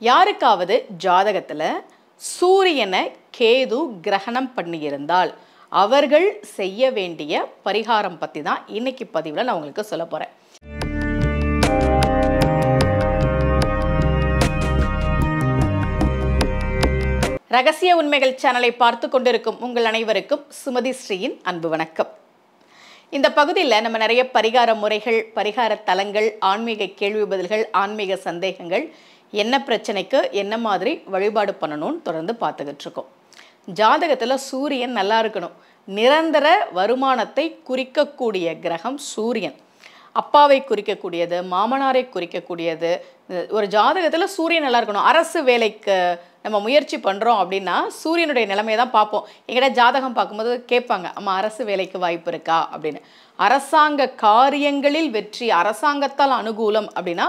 யாருக்காவது ஜாதகத்தில் சூரியனை கேது கிரகணம் பண்ணியிருந்தால் அவர்கள் செய்ய வேண்டிய பரிகாரம் பற்றி தான் இன்னைக்கு பதிவில் நான் உங்களுக்கு சொல்ல போகிறேன். ரகசிய உண்மைகள் சேனலை பார்த்து கொண்டிருக்கும் உங்கள் அனைவருக்கும் சுமதி ஸ்ரீயின் அன்பு வணக்கம். இந்த பகுதியில் நம்ம நிறைய பரிகார முறைகள், பரிகார தலங்கள், ஆன்மீக கேள்வி பதில்கள், ஆன்மீக சந்தேகங்கள், என்ன பிரச்சனைக்கு என்ன மாதிரி வழிபாடு பண்ணணும்னு தொடர்ந்து பார்த்துக்கிட்டு இருக்கோம். ஜாதகத்தில் சூரியன் நல்லா இருக்கணும். நிரந்தர வருமானத்தை குறிக்கக்கூடிய கிரகம் சூரியன். அப்பாவை குறிக்கக்கூடியது, மாமனாரை குறிக்கக்கூடியது. ஒரு ஜாதகத்தில் சூரியன் நல்லா இருக்கணும். அரசு வேலைக்கு நம்ம முயற்சி பண்ணுறோம் அப்படின்னா சூரியனுடைய நிலைமையை தான் பார்ப்போம். எங்கிட்ட ஜாதகம் பார்க்கும்போது கேட்பாங்க, அம்மா அரசு வேலைக்கு வாய்ப்பு இருக்கா அப்படின்னு. அரசாங்க காரியங்களில் வெற்றி, அரசாங்கத்தால் அனுகூலம் அப்படின்னா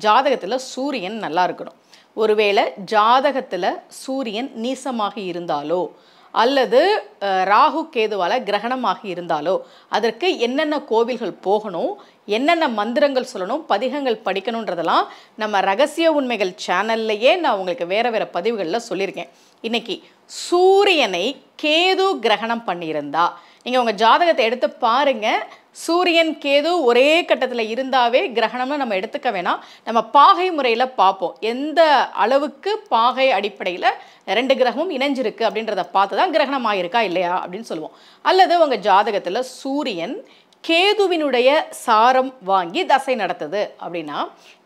ஜாதகத்தில் சூரியன் நல்லா இருக்கணும். ஒருவேளை ஜாதகத்தில் சூரியன் நீசமாக இருந்தாலோ அல்லது ராகு கேதுவால் கிரகணமாக இருந்தாலோ அதற்கு என்னென்ன கோவில்கள் போகணும், என்னென்ன மந்திரங்கள் சொல்லணும், பதிகங்கள் படிக்கணுன்றதெல்லாம் நம்ம ரகசிய உண்மைகள் சேனல்லையே நான் உங்களுக்கு வேறு பதிவுகளில் சொல்லியிருக்கேன். இன்றைக்கி சூரியனை கேது கிரகணம் பண்ணியிருந்தா நீங்கள் உங்கள் ஜாதகத்தை எடுத்து பாருங்கள். சூரியன் கேது ஒரே கட்டத்தில் இருந்தாவே கிரகணம்னு நம்ம எடுத்துக்க வேணாம். நம்ம பாகை முறையில் பார்ப்போம், எந்த அளவுக்கு பாகை அடிப்படையில் ரெண்டு கிரகமும் இணைஞ்சிருக்கு அப்படின்றத பார்த்து தான் கிரகணம் ஆகிருக்கா இல்லையா அப்படின்னு சொல்லுவோம். அல்லது உங்கள் ஜாதகத்தில் சூரியன் கேதுவினுடைய சாரம் வாங்கி தசை நடத்துது அப்படின்னா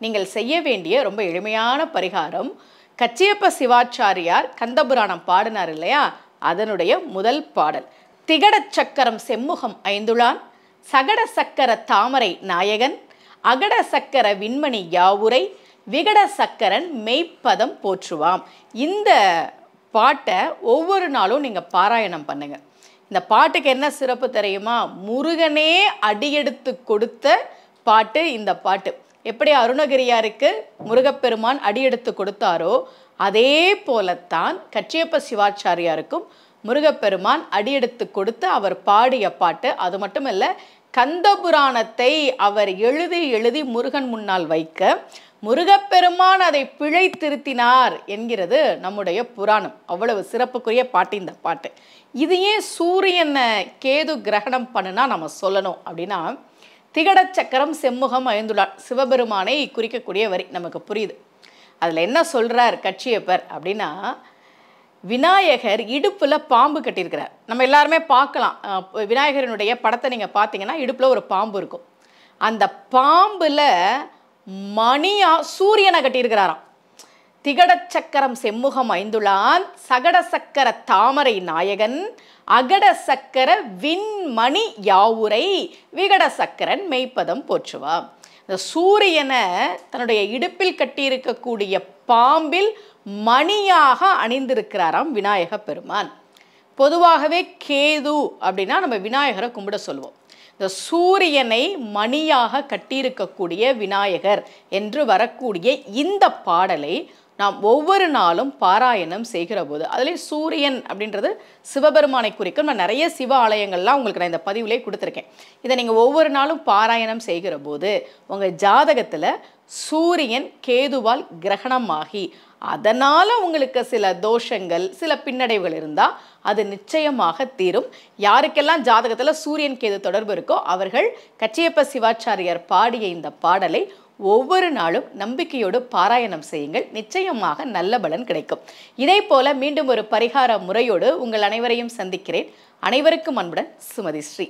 நீங்கள் செய்ய வேண்டிய ரொம்ப எளிமையான பரிகாரம், கச்சியப்ப சிவாச்சாரியார் கந்தபுராணம் பாடினார் இல்லையா, அதனுடைய முதல் பாடல், திகட சக்கரம் செம்முகம் ஐந்துளான், சகட சக்கர தாமரை நாயகன், அகட சக்கர விண்மணி யாவுரை, விகட சக்கரன் மெய்ப்பதம் போற்றுவாம். இந்த பாட்டை ஒவ்வொரு நாளும் நீங்கள் பாராயணம் பண்ணுங்க. இந்த பாட்டுக்கு என்ன சிறப்பு தெரியுமா? முருகனே அடியெடுத்து கொடுத்த பாட்டு இந்த பாட்டு. எப்படி அருணகிரியாருக்கு முருகப்பெருமான் அடியெடுத்து கொடுத்தாரோ அதே போலத்தான் கச்சியப்ப சிவாச்சாரியாருக்கும் முருகப்பெருமான் அடியெடுத்து கொடுத்து அவர் பாடிய பாட்டு. அது மட்டும் இல்லை, கந்தபுராணத்தை அவர் எழுதி முருகன் முன்னால் வைக்க முருகப்பெருமான் அதை பிழை திருத்தினார் என்கிறது நம்முடைய புராணம். அவ்வளவு சிறப்புக்குரிய பாட்டு இந்த பாட்டு. இது ஏன் சூரியனை கேது கிரகணம் பண்ணுனா நம்ம சொல்லணும் அப்படின்னா, திகட சக்கரம் செம்முகம் ஐந்துளான் சிவபெருமானை குறிக்கக்கூடிய வரி நமக்கு புரியுது. அதில் என்ன சொல்கிறார் கச்சியப்பர் அப்படின்னா, விநாயகர் இடுப்பில் பாம்பு கட்டியிருக்கிறார். நம்ம எல்லாருமே பார்க்கலாம், விநாயகரனுடைய படத்தை நீங்கள் பார்த்தீங்கன்னா இடுப்பில் ஒரு பாம்பு இருக்கும். அந்த பாம்பில் மணியா சூரியனை கட்டியிருக்கிறாராம். திகட சக்கரம் செம்முகம் ஐந்துளான், சகட சக்கர தாமரை நாயகன், அகட சக்கர விண்மணி யாவுரை, விகட சக்கரன் மெய்ப்பதம் போற்றுவா. இந்த சூரியனை தன்னுடைய இடுப்பில் கட்டியிருக்கக்கூடிய பாம்பில் மணியாக அணிந்திருக்கிறாராம் விநாயக பெருமான். பொதுவாகவே கேது அப்படின்னா நம்ம விநாயகரை கும்பிட சொல்லுவோம். இந்த சூரியனை மணியாக கட்டியிருக்கக்கூடிய விநாயகர் என்று வரக்கூடிய இந்த பாடலை நாம் ஒவ்வொரு நாளும் பாராயணம் செய்கிற போது, அதுலேயும் சூரியன் அப்படின்றது சிவபெருமானை குறிக்கும். நான் நிறைய சிவ ஆலயங்கள்லாம் உங்களுக்கு நான் இந்த பதிவுலேயே கொடுத்துருக்கேன். இதை நீங்கள் ஒவ்வொரு நாளும் பாராயணம் செய்கிற போது உங்கள் ஜாதகத்தில் சூரியன் கேதுவால் கிரகணமாகி அதனால் உங்களுக்கு சில தோஷங்கள், சில பின்னடைவுகள் இருந்தால் அது நிச்சயமாக தீரும். யாருக்கெல்லாம் ஜாதகத்தில் சூரியன் கேது தொடர்பு இருக்கோ அவர்கள் கச்சியப்ப சிவாச்சாரியார் பாடிய இந்த பாடலை ஒவ்வொரு நாளும் நம்பிக்கையோடு பாராயணம் செய்யுங்கள். நிச்சயமாக நல்ல பலன் கிடைக்கும். இதே போல மீண்டும் ஒரு பரிகார முறையோடு உங்கள் அனைவரையும் சந்திக்கிறேன். அனைவருக்கும் அன்புடன் சுமதி ஸ்ரீ.